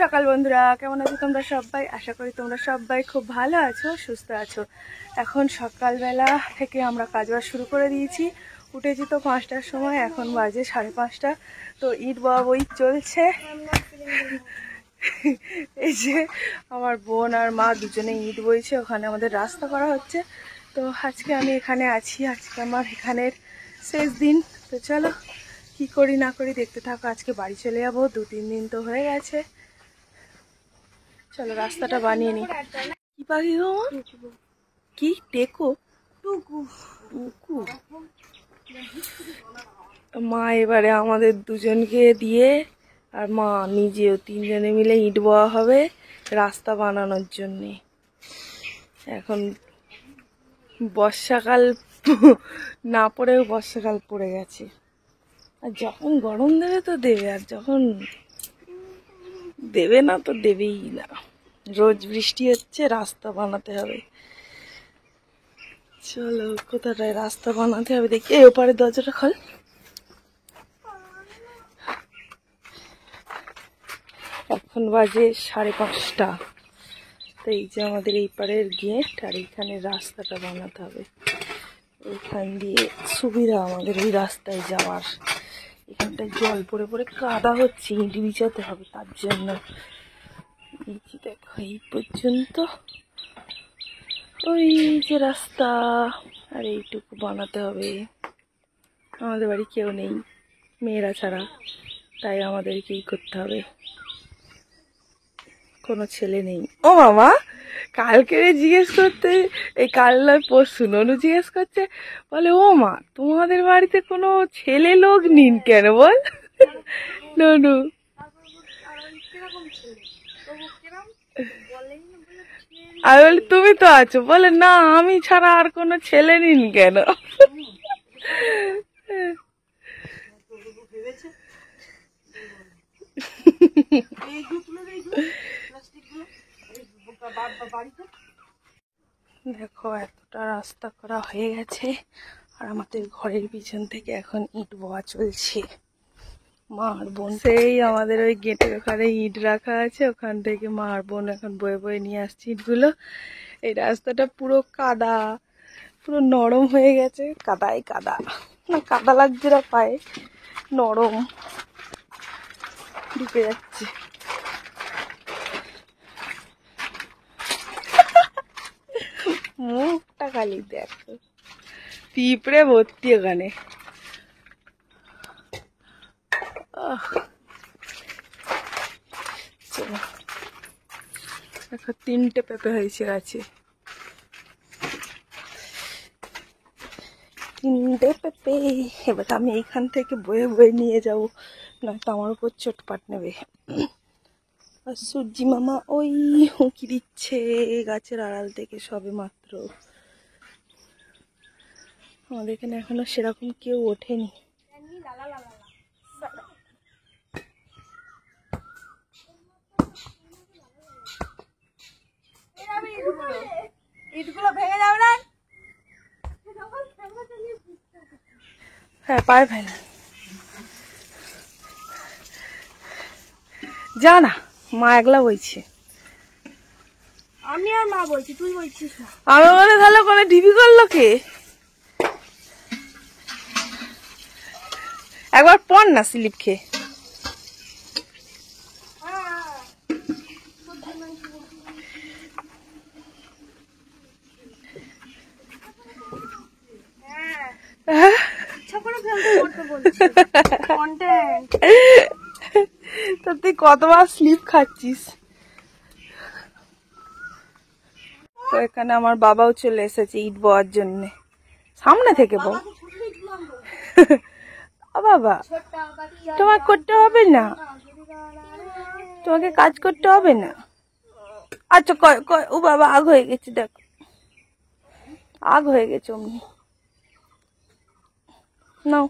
সকাল বন্ধুরা, কেমন আছো তোমরা সবাই? আশা করি তোমরা সবাই খুব ভালো আছো, সুস্থ আছো। এখন সকালবেলা থেকে আমরা কাজবাজ শুরু করে দিয়েছি। উঠেছি তো 5টার সময়, এখন বাজে 5:30। তো ইট বই চলছে। এই যে আমার বোন আর মা দুজনে ইট বইছে, ওখানে আমাদের রাস্তা করা হচ্ছে। তো আজকে আমি এখানে আছি, আজকে আমার এখানের শেষ দিন। তো চলো কি করি না করি দেখতে থাকো। আজকে বাড়ি চলে যাবো, 2-3 দিন তো হয়ে গেছে। চলো রাস্তাটা বানিয়ে নি। কি পাখি গো? কি টেকো? টুকু। মা এবারে আমাদের দুজনকে দিয়ে আর মা নিজেও, 3জনে মিলে ইট বওয়া হবে রাস্তা বানানোর জন্যে। এখন বর্ষাকাল না পড়েও বর্ষাকাল পড়ে গেছে। আর যখন গরম দেবে তো দেবে, আর যখন দেবে না তো দেবেই না। রোজ বৃষ্টি হচ্ছে, রাস্তা বানাতে হবে। চলো কোথাটায় রাস্তা বানাতে হবে দেখি। এই ওপারে দরজাটা খোল। এখন বাজে 5:30। তো এই যে আমাদের এই পারের গেট, আর এইখানে রাস্তাটা বানাতে হবে। এখান দিয়ে সুবিধা আমাদের এই রাস্তায় যাওয়ার। এখানটায় জল পড়ে পড়ে কাদা হচ্ছে, ইট বিছাতে হবে তার জন্য। এই যে দেখো এই পর্যন্ত ওই যে রাস্তা, আর এইটুকু বানাতে হবে। আমাদের বাড়ি কেউ নেই মেয়েরা ছাড়া, তাই আমাদেরকেই করতে হবে। কোনো ছেলে নেই। ও মামা, কালকে জিজ্ঞেস করতে, এই কাল নয় পরশু ননু জিজ্ঞেস করছে, বলে ও মা তোমাদের বাড়িতে কোনো ছেলে লোক নিন কেন বল। ননু আমি বলি তুমি তো আছো, বলে না আমি ছাড়া আর কোনো ছেলে নিন কেন। দেখো এতটা রাস্তা করা হয়ে গেছে, আর আমাদের ঘরের পিছন থেকে এখন ইট বওয়া চলছে। মা আর বোন সেই আমাদের ওই গেটের ওখানে ইট রাখা আছে, ওখান থেকে মা আর বোন এখন বয়ে বয়ে নিয়ে আসছে ইটগুলো। এই রাস্তাটা পুরো কাদা, পুরো নরম হয়ে গেছে। কাদাই কাদা, না কাদা লাগছে না পায়ে, নরম ঢুকে যাচ্ছে। মুখটা খালি দেখো, পিঁপড়ে ভর্তি ওখানে। দেখো 3টে পেঁপে হয়েছে গাছে, 3টে পেঁপে। এবার আমি এইখান থেকে বয়ে বয়ে নিয়ে যাবো, নয়তো আমার উপর চোটপাট নেবে। আর সূর্যি মামা ওই হুঁকি দিচ্ছে গাছের আড়াল থেকে সবে মাত্র। আমাদের এখানে এখনো সেরকম কেউ ওঠেনি। ইটগুলো ভেঙে যাবে না। হ্যাঁ পায়ে ফেলে যা না, মা একলা বইছে। আমি আর মা বলছি, তুই বলছিস না। আমি বলে তাহলে কোনো ঢিবি করলো কে? একবার পড় না স্লিপ খেয়ে। তো তুই কতবার স্লিপ খাচ্ছিস। তো এখানে আমার বাবাও চলে এসেছে ইট বওয়ার জন্য। সামনে থেকে বল। বাবা তোমার করতে হবে না, তোমাকে কাজ করতে হবে না। আচ্ছা ও বাবা আগ হয়ে গেছে, দেখো আগ হয়ে গেছে অমনি। নাও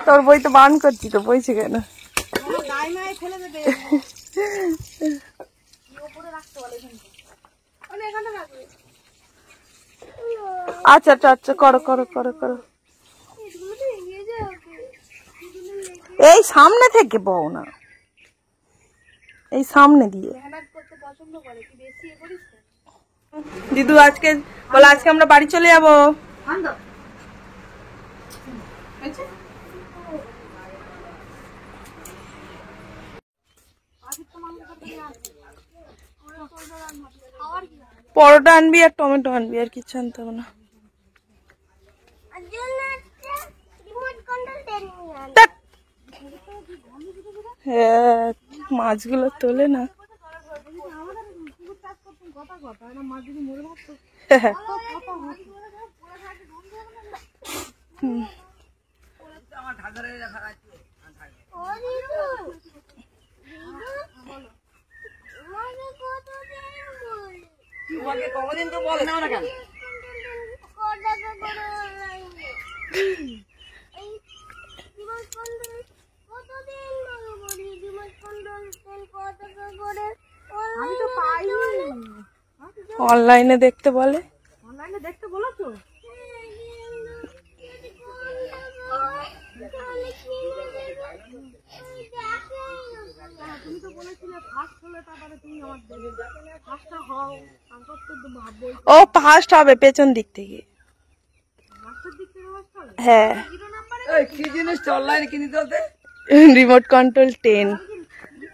তোর বই তো বান করছি, তো বইছে কেন? আচ্ছা আচ্ছা আচ্ছা, করো করো করো করো। এই সামনে থেকে বও না, এই সামনে দিয়ে। দিদু আজকে বলে আজকে আমরা বাড়ি চলে যাবো। পরোটা আনবি আর টমেটো আনবি, আর কিছু আনতে হবে না। ধ্যাৎ। হ্যাঁ, মাছগুলো তোলে না। অনলাইনে দেখতে বলে, অনলাইনে দেখতে বলো তো। তুমি তো বলেছিলে ফার্স্ট হলে তারপরে তুমি আমার দেবে, ফার্স্টটা হও তারপর তো ভাববো। ও ফার্স্ট হবে পেছন দিক থেকে। মাস্টার দিক থেকে ফার্স্ট হবে। হ্যাঁ, এই কি জিনিস অনলাইনে কিনে দিতে? Remote control 10।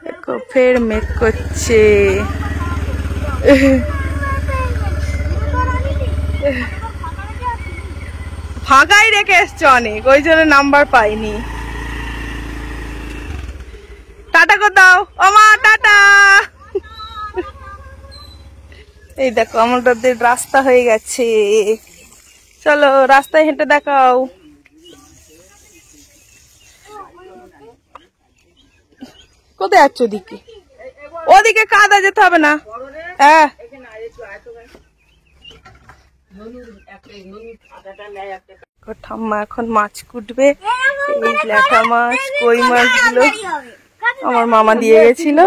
দেখো ফের মেক করছে। ফাঁকাই রেখে এসছে অনেক, ওই জন্য নাম্বার পাইনি। টাটা করে দাও ও মা, টাটা। এই দেখো আমাদের রাস্তা হয়ে গেছে, চলো রাস্তায় হেঁটে দেখাও। কোথায় যাচ্ছ ওদিকে? ওদিকে কাদা যেতে হবে না। হ্যাঁ, ঠাম্মা এখন মাছ কুটবে। এই ল্যাঠা মাছ, কই মাছগুলো আমার মামা দিয়ে গেছিল,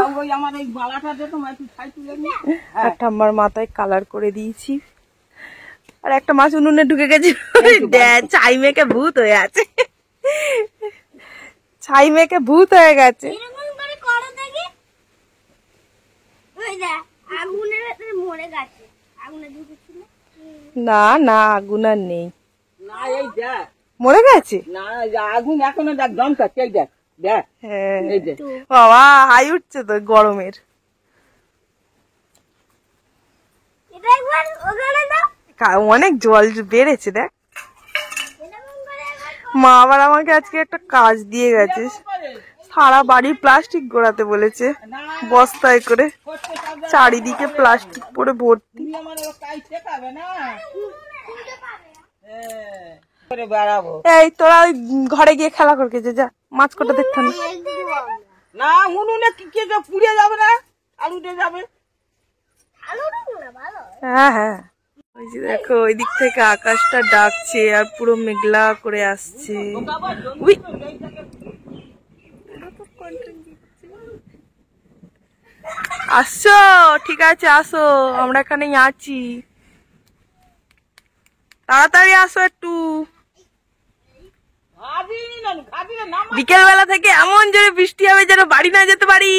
আর ঠাম্মার মাথায় কালার করে দিয়েছি। আর একটা মাছ উনুনে ঢুকে গেছে, ছাই মেখে ভূত হয়ে আছে, ছাই মেখে ভূত হয়ে গেছে। না না, আগুন আর নেই, মরে গেছে। আগুন এখনো দেখ দম কাটছে, এই দেখ দেখ। হ্যাঁ বাবা, হাই উঠছে তো গরমের। অনেক জল বেড়েছে দেখ। মা আবার আমাকে আজকে একটা কাজ দিয়ে গেছে, সারা বাড়ি প্লাস্টিক গোড়াতে বলেছে, বস্তায় করে চারিদিকে প্লাস্টিক পরে ভর্তি। এই তোরা ওই ঘরে গিয়ে খেলা করকে যা, মাছ কটা দেখতে না। উনুনে কি পুড়ে যাবে না, আলু উঠে যাবে। হ্যাঁ হ্যাঁ, ওই যে দেখো ওই দিক থেকে আকাশটা ডাকছে আর পুরো মেঘলা করে আসছে। আসছো? ঠিক আছে আসো, আমরা এখানেই আছি, তাড়াতাড়ি আসো একটু। বিকেল বেলা থেকে এমন জোরে বৃষ্টি হবে যেন বাড়ি না যেতে পারি।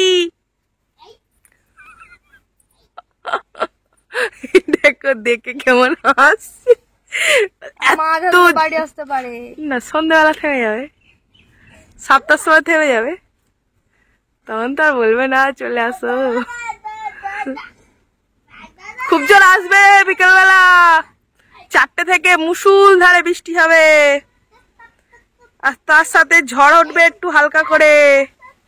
দেখো দেখে কেমন হাসছে। বাড়ি আসতে পারে না, সন্ধ্যাবেলা থেমে যাবে, 7টার সময় থেমে যাবে, তখন তো আর বলবে না চলে আসো। খুব জোর আসবে বিকেল বেলা, 4টে থেকে মুষলধারে বৃষ্টি হবে, আর তার সাথে ঝড় উঠবে একটু হালকা করে,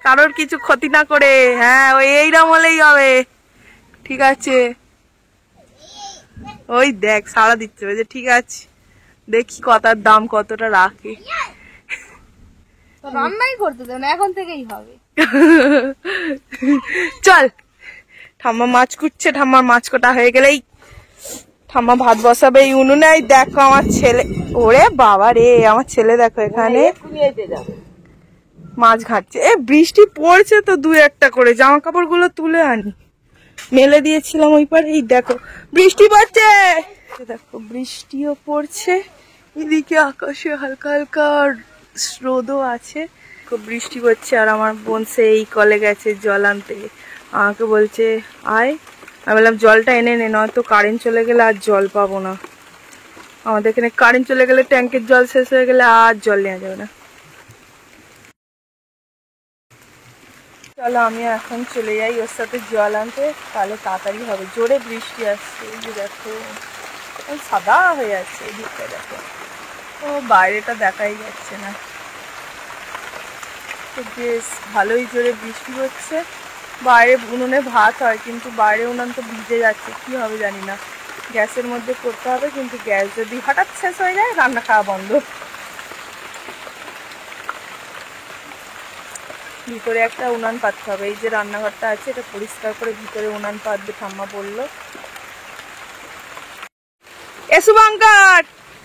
কারোর কিছু ক্ষতি না করে। হ্যাঁ, ওই এইরকম হলেই হবে। ঠিক আছে, ওই দেখ সাড়া দিচ্ছে, যে ঠিক আছে, দেখি কথার দাম কতটা রাখে। রান্নাই করতে দেব না, এখন থেকেই হবে। চল, ঠাম্মা মাছ কুটছে, ঠাম্মার মাছ কোটা হয়ে গেলেই ঠাম্মা ভাত বসাবে এই উনুনে। দেখো আমার ছেলে, ওরে বাবা রে, আমার ছেলে দেখো এখানে মাছ ঘাটছে। এ বৃষ্টি পড়ছে তো, 2-1টা করে জামা কাপড় গুলো তুলে আনি। মেলে দিয়েছিলাম ওই পারে। এই দেখো বৃষ্টি পড়ছে, দেখো বৃষ্টিও পড়ছে, এদিকে আকাশে হালকা হালকা রোদও আছে, খুব বৃষ্টি পড়ছে। আর আমার বোন সেই কলে গেছে জল আনতে, আমাকে বলছে আয়। আমি বললাম জলটা এনে নে, নয়তো কারেন্ট চলে গেলে আর জল পাবো না। আমাদের এখানে কারেন্ট চলে গেলে ট্যাঙ্কের জল শেষ হয়ে গেলে আর জল নেওয়া যাবে না। চলো আমি এখন চলে যাই ওর সাথে জল আনতে, তাহলে তাড়াতাড়ি হবে। জোরে বৃষ্টি আসছে, এই যে দেখো সাদা হয়ে যাচ্ছে এদিকটা, দেখো ও বাইরেটা দেখাই যাচ্ছে না। তো বেশ ভালোই জোরে বৃষ্টি হচ্ছে। বাইরে উনুনে ভাত হয়, কিন্তু বাইরে উনান তো ভিজে যাচ্ছে, কি হবে জানি না। গ্যাসের মধ্যে করতে হবে, কিন্তু গ্যাস যদি হঠাৎ শেষ হয়ে যায় রান্না খাওয়া বন্ধ। ভিতরে একটা উনান পাততে হবে, এই যে রান্নাঘরটা আছে এটা পরিষ্কার করে ভিতরে উনান পাতবে, ঠাম্মা বললো। এ শুভঙ্কর,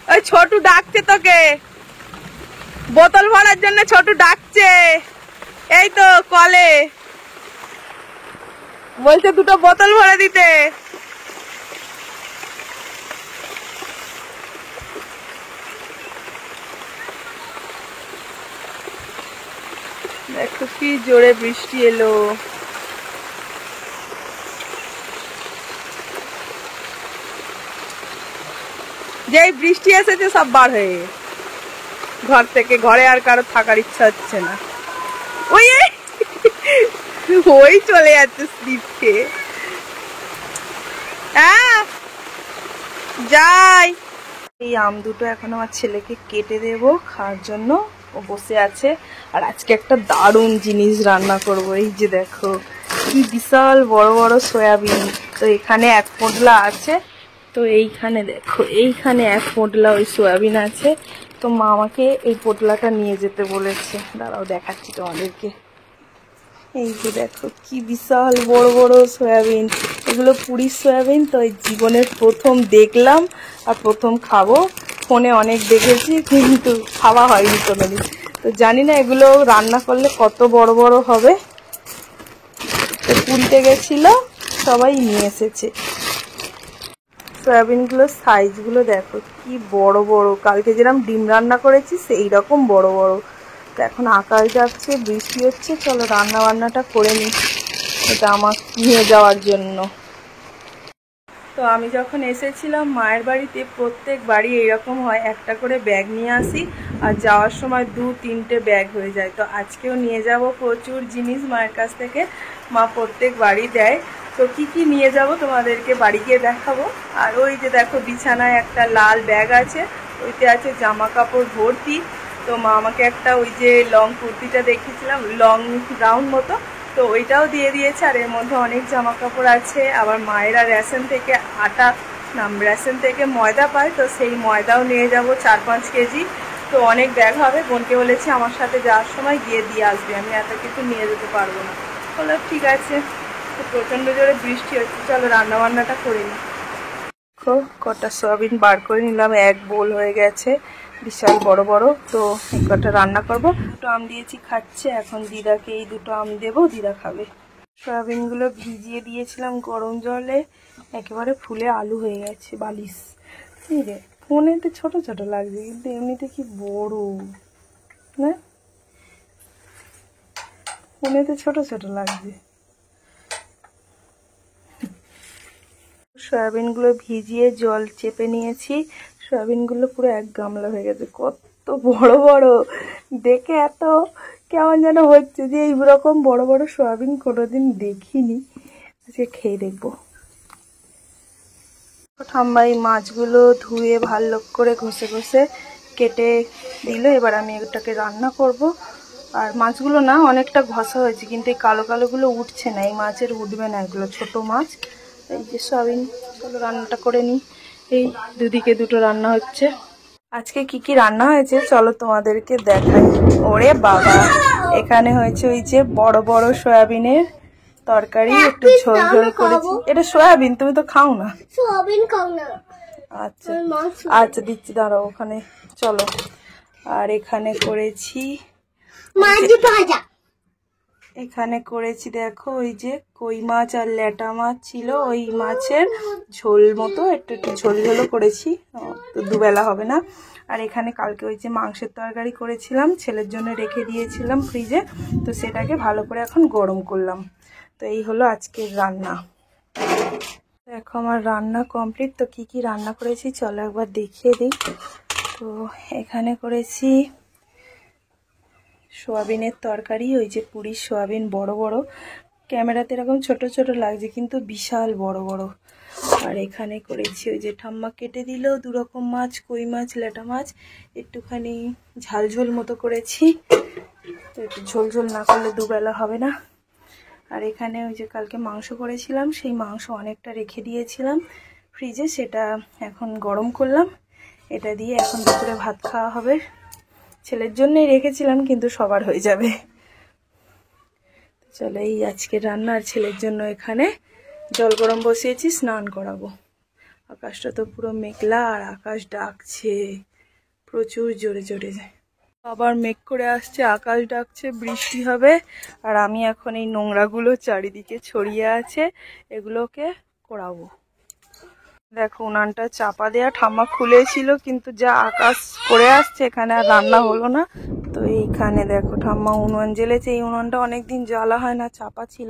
ওই ছোটু ডাকছে তোকে, বোতল ভরার জন্য ছোটু ডাকছে, এই তো কলে বলছে দুটো বোতল ভরে দিতে। দেখো কি জোরে বৃষ্টি এলো। যেই বৃষ্টি এসেছে সব বার হয়ে ঘর থেকে, ঘরে আর কারো থাকার ইচ্ছা হচ্ছে না। ওই ওই চলে যাচ্ছে স্লিপ খেয়ে। হ্যাঁ যাই। এই আম দুটো এখন আমার ছেলেকে কেটে দেবো খাওয়ার জন্য, ও বসে আছে। আর আজকে একটা দারুণ জিনিস রান্না করব। এই যে দেখো কি বিশাল বড় বড় সয়াবিন, তো এখানে এক পোটলা আছে, তো এইখানে দেখো এইখানে এক পোটলা ওই সয়াবিন আছে। তো মা আমাকে এই পোটলাটা নিয়ে যেতে বলেছে, দাঁড়াও দেখাচ্ছি তোমাদেরকে। এই যে দেখো কি বিশাল বড় বড় সয়াবিন, এগুলো পুরীর সয়াবিন। তো এই জীবনের প্রথম দেখলাম আর প্রথম খাবো। ফোনে অনেক দেখেছি কিন্তু খাওয়া হয়নি কোনোদিন, তো জানি না এগুলো রান্না করলে কত বড় বড় হবে। তো পুরীতে গেছিল, সবাই নিয়ে এসেছে। সয়াবিনগুলোর সাইজগুলো দেখো কি বড় বড়, কালকে যেরকম ডিম রান্না করেছি সেই রকম বড় বড়। তো এখন আকাশ যাচ্ছে, বৃষ্টি হচ্ছে, চলো রান্না বান্নাটা করে নিই, এটা আমার নিয়ে যাওয়ার জন্য। তো আমি যখন এসেছিলাম মায়ের বাড়িতে, প্রত্যেক বাড়ি এইরকম হয়, একটা করে ব্যাগ নিয়ে আসি আর যাওয়ার সময় 2-3টে ব্যাগ হয়ে যায়। তো আজকেও নিয়ে যাব প্রচুর জিনিস মায়ের কাছ থেকে, মা প্রত্যেক বাড়ি দেয়। তো কি কি নিয়ে যাব তোমাদেরকে বাড়ি গিয়ে দেখাবো। আর ওই যে দেখো বিছানায় একটা লাল ব্যাগ আছে, ওইতে আছে জামা কাপড় ভর্তি। তো মা আমাকে একটা ওই যে লং কুর্তিটা দেখিয়েছিলাম, লং গাউন মতো, তো ওইটাও দিয়ে দিয়েছে। আর এর মধ্যে অনেক জামা কাপড় আছে। আবার মায়েরা রেশন থেকে আটা না রেশন থেকে ময়দা পায়, তো সেই ময়দাও নিয়ে যাব 4-5 কেজি। তো অনেক ব্যাগ হবে, বোনকে বলেছি আমার সাথে যাওয়ার সময় গিয়ে দিয়ে আসবে, আমি এত কিছু নিয়ে যেতে পারবো না। বলো ঠিক আছে। তো প্রচণ্ড জোরে বৃষ্টি হচ্ছে, চলো রান্না বান্নাটা করে নিই। দেখো কটা সয়াবিন বার করে নিলাম, এক বোল হয়ে গেছে, বিশাল বড় বড়। তো এই কটা রান্না করব। দুটো আম দিয়েছি খাচ্ছে, এখন দিদাকে এই দুটো আম দেবো, দিদা খাবে। সয়াবিনগুলো ভিজিয়ে দিয়েছিলাম গরম জলে, একেবারে ফুলে আলু হয়ে গেছে বালিশ। এই রে ফোনেতে ছোট ছোট লাগছে, কিন্তু এমনিতে কি বড় না, ফোনেতে ছোট ছোট লাগছে। সয়াবিনগুলো ভিজিয়ে জল চেপে নিয়েছি, সয়াবিনগুলো পুরো এক গামলা হয়ে গেছে, কত বড় বড়, দেখে এত কেমন যেন হচ্ছে যে এইরকম বড় বড় সয়াবিন কোনোদিন দেখিনি। আজকে খেয়ে দেখবো। ঠাম্মা এই মাছগুলো ধুয়ে ভালো করে ঘষে ঘষে কেটে দিল, এবার আমি এটাকে রান্না করব। আর মাছগুলো না অনেকটা ঘষা হয়েছে, কিন্তু এই কালো কালোগুলো উঠছে না, এই মাছের উঠবে না, এগুলো ছোট মাছ। এই যে সয়াবিন, চলো রান্নাটা করে নিই। এই দুদিকে দুটো রান্না হচ্ছে। আজকে কি কি রান্না হয়েছে চলো তোমাদেরকে দেখাই। ওরে বাবা, এখানে হয়েছে ওই যে বড় বড় সয়াবিনের তরকারি, একটু ঝোল ঝোল করেছি। এটা সয়াবিন, তুমি তো খাও না। সয়াবিন খাও না। আচ্ছা আচ্ছা দিচ্ছি, দাঁড়াও ওখানে, চলো। আর এখানে করেছি মাছ ভাজা, এখানে করেছি দেখো ওই যে কই মাছ আর ল্যাটা মাছ ছিল, ওই মাছের ঝোল মতো একটু একটু ঝোল ঝোলও করেছি, তো দুবেলা হবে না। আর এখানে কালকে ওই যে মাংসের তরকারি করেছিলাম, ছেলের জন্য রেখে দিয়েছিলাম ফ্রিজে, তো সেটাকে ভালো করে এখন গরম করলাম। তো এই হলো আজকের রান্না। দেখো আমার রান্না কমপ্লিট। তো কি কি রান্না করেছি চলো একবার দেখিয়ে দিই। তো এখানে করেছি সোয়াবিনের তরকারি, ওই যে পুরীর সোয়াবিন বড় বড়, ক্যামেরাতে এরকম ছোট ছোট লাগছে কিন্তু বিশাল বড় বড়। আর এখানে করেছি ওই যে ঠাম্মা কেটে দিল 2 রকম মাছ, কই মাছ ল্যাটা মাছ, একটুখানি ঝাল ঝোল মতো করেছি, তো একটু ঝোল ঝোল না করলে দুবেলা হবে না। আর এখানে ওই যে কালকে মাংস করেছিলাম, সেই মাংস অনেকটা রেখে দিয়েছিলাম ফ্রিজে, সেটা এখন গরম করলাম, এটা দিয়ে এখন দুপুরে ভাত খাওয়া হবে। ছেলের জন্যই রেখেছিলাম কিন্তু সবার হয়ে যাবে। চলো এই আজকের রান্না। আর ছেলের জন্য এখানে জল গরম বসিয়েছি, স্নান করাবো। আকাশটা তো পুরো মেঘলা আর আকাশ ডাকছে প্রচুর জোরে জোরে, আবার মেঘ করে আসছে, আকাশ ডাকছে বৃষ্টি হবে। আর আমি এখন এই নোংরাগুলো চারিদিকে ছড়িয়ে আছে, এগুলোকে করাবো। দেখো উনানটা চাপা দেয়া, ঠাম্মা খুলেছিল কিন্তু যা আকাশ করে আসছে এখানে আর রান্না হলো না। তো এইখানে দেখো ঠাম্মা উনুন জ্বেলেছে, এই উনুনটা অনেকদিন জ্বালা হয় না, চাপা ছিল,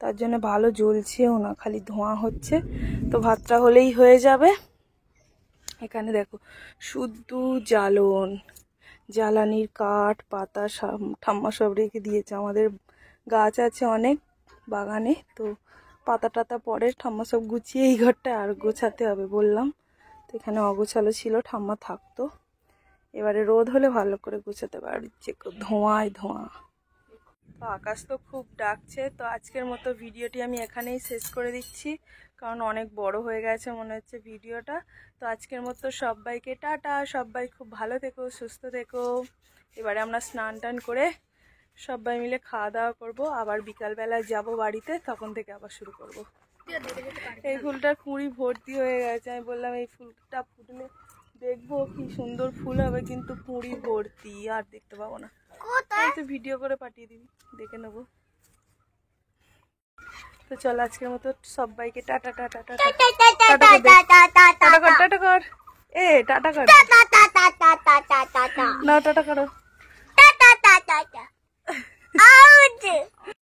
তার জন্য ভালো জ্বলছেও না, খালি ধোঁয়া হচ্ছে। তো ভাতটা হলেই হয়ে যাবে। এখানে দেখো শুদ্ধ জ্বালন, জ্বালানির কাঠ পাতা ঠাম্মা সব রেখে দিয়েছে। আমাদের গাছ আছে অনেক বাগানে, তো পাতা টাতা পরে ঠাম্মা সব গুছিয়ে এই ঘরটা আর গোছাতে হবে বললাম। তো এখানে অগোছালো ছিল, ঠাম্মা থাকতো, এবারে রোদ হলে ভালো করে গোছাতে পারছে, ধোঁয়ায় ধোঁয়া। তো আকাশ তো খুব ডাকছে। তো আজকের মতো ভিডিওটি আমি এখানেই শেষ করে দিচ্ছি, কারণ অনেক বড় হয়ে গেছে মনে হচ্ছে ভিডিওটা। তো আজকের মতো সবাইকে টাটা, সবাই খুব ভালো থেকো, সুস্থ থেকো। এবারে আমরা স্নান টান করে সবাই মিলে খাওয়া দাওয়া করবো, আবার বিকালবেলা যাব বাড়িতে, তখন থেকে আবার শুরু করব। এই ফুলটার কুঁড়ি ভর্তি হয়ে গেছে, আমি বললাম এই ফুলটা ফুটলে দেখবো কি সুন্দর ফুল হবে, কিন্তু কুঁড়ি ভর্তি, আর দেখতে পাবো না। তো ভিডিও করে পাঠিয়ে দিবি, দেখে নেবো। তো চল আজকের মতো সবাইকে টাটা টাটা টাটা টাটা কর, টাটা কর, এ টাটা কর না, টাটা করো।